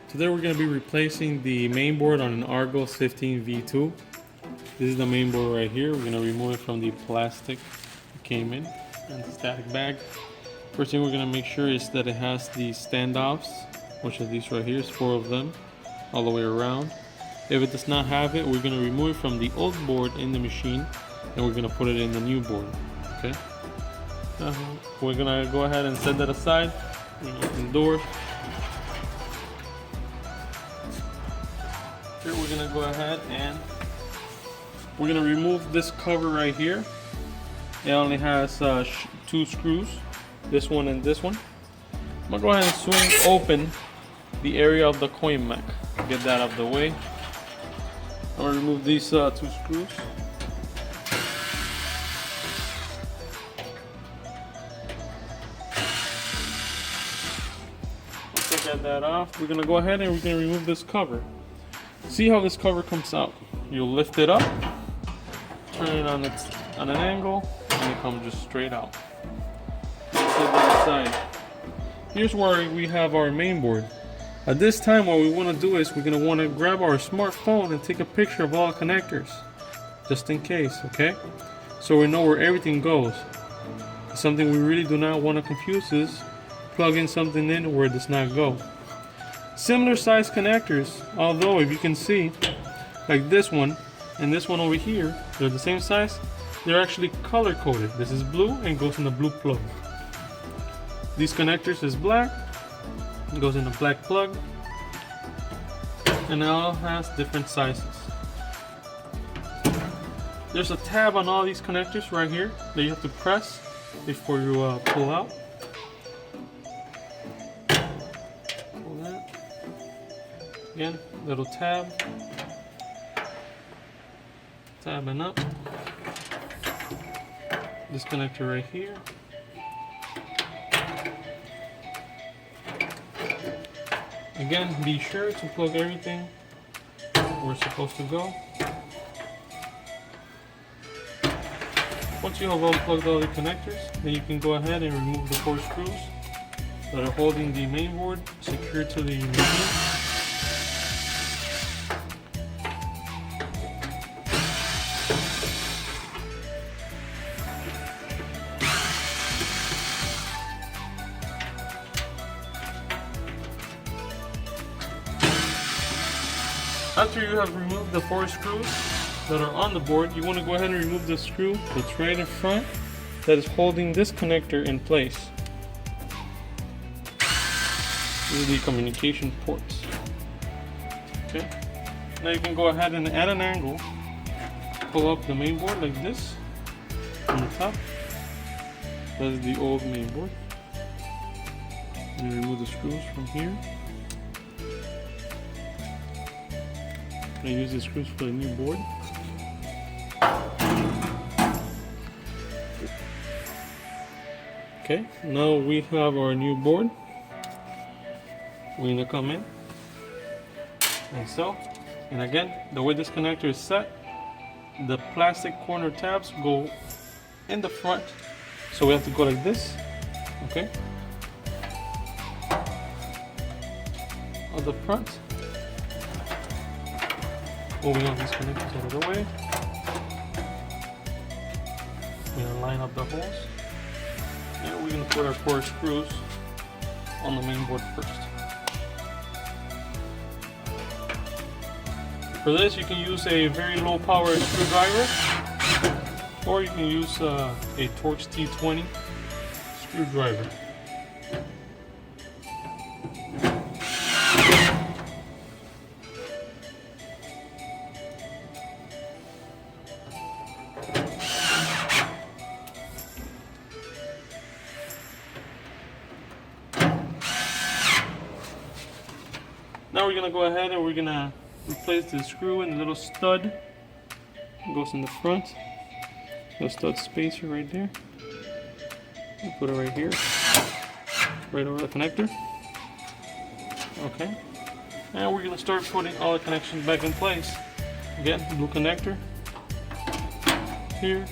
Today we're going to be replacing the main board on an Argos 15V2. This is the main board right here. We're going to remove it from the plastic it came in and the static bag. First thing we're going to make sure is that it has the standoffs, which are these right here, 4 of them, all the way around. If it does not have it, we're going to remove it from the old board in the machine and we're going to put it in the new board. Okay. We're going to go ahead and set that aside. Open the door. Here we're going to go ahead and we're going to remove this cover right here. It only has 2 screws, this one and this one. I'm going to go ahead and swing open the area of the coin mech. Get that out of the way. I'm going to remove these 2 screws. Let's get that off. We're going to go ahead and we're going to remove this cover. See how this cover comes out. You'll lift it up, turn it on an angle, and it comes just straight out. Set that aside. Here's where we have our main board. At this time, what we want to do is we're going to want to grab our smartphone and take a picture of all the connectors, just in case, okay? So we know where everything goes. Something we really do not want to confuse is plugging something in where it does not go. Similar size connectors, although if you can see, like this one and this one over here, they're the same size. They're actually color coded. This is blue and goes in the blue plug. These connectors is black, it goes in the black plug, and it all has different sizes. There's a tab on all these connectors right here that you have to press before you pull out. Pull that. Again, little tab. Tabbing up. This connector right here. Again, be sure to plug everything where it's supposed to go. Once you have unplugged all the connectors, then you can go ahead and remove the 4 screws that are holding the main board secured to the machine. After you have removed the 4 screws that are on the board, you want to go ahead and remove the screw that's right in front that is holding this connector in place. These are the communication ports. Okay. Now you can go ahead and at an angle pull up the main board like this from the top. That is the old main board. And remove the screws from here. I use the screws for the new board. Okay, now we have our new board. We're going to come in like so. And again, the way this connector is set, the plastic corner tabs go in the front. So we have to go like this. Okay. On the front. Moving on these connectors out of the way. We're going to line up the holes. And we're going to put our 4 screws on the main board first. For this, you can use a very low power screwdriver, or you can use a Torx T20 screwdriver. Now we're going to go ahead and we're going to replace the screw and the little stud. It goes in the front. The stud spacer right there. We'll put it right here. Right over the connector. Okay. And we're going to start putting all the connections back in place. Again, blue connector. Here.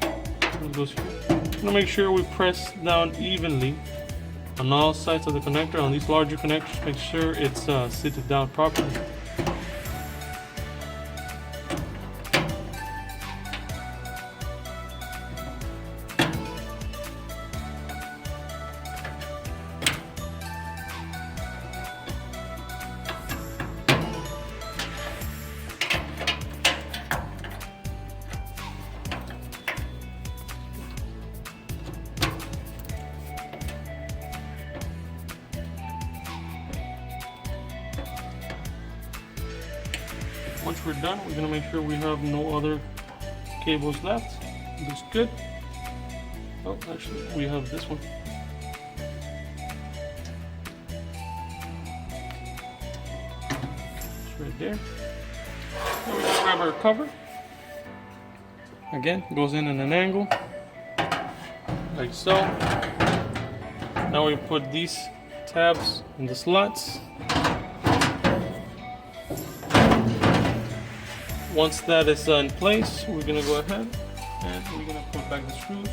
It goes here. I'm going to make sure we press down evenly on all sides of the connector. On these larger connectors, make sure it's seated down properly. Once we're done, we're gonna make sure we have no other cables left. Looks good. Oh, actually, we have this one. It's right there. Now we're gonna grab our cover. Again, goes in an angle, like so. Now we put these tabs in the slots. Once that is in place, we're gonna go ahead and we're gonna put back the screws.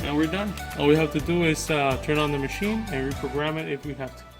And we're done. All we have to do is turn on the machine and reprogram it if we have to.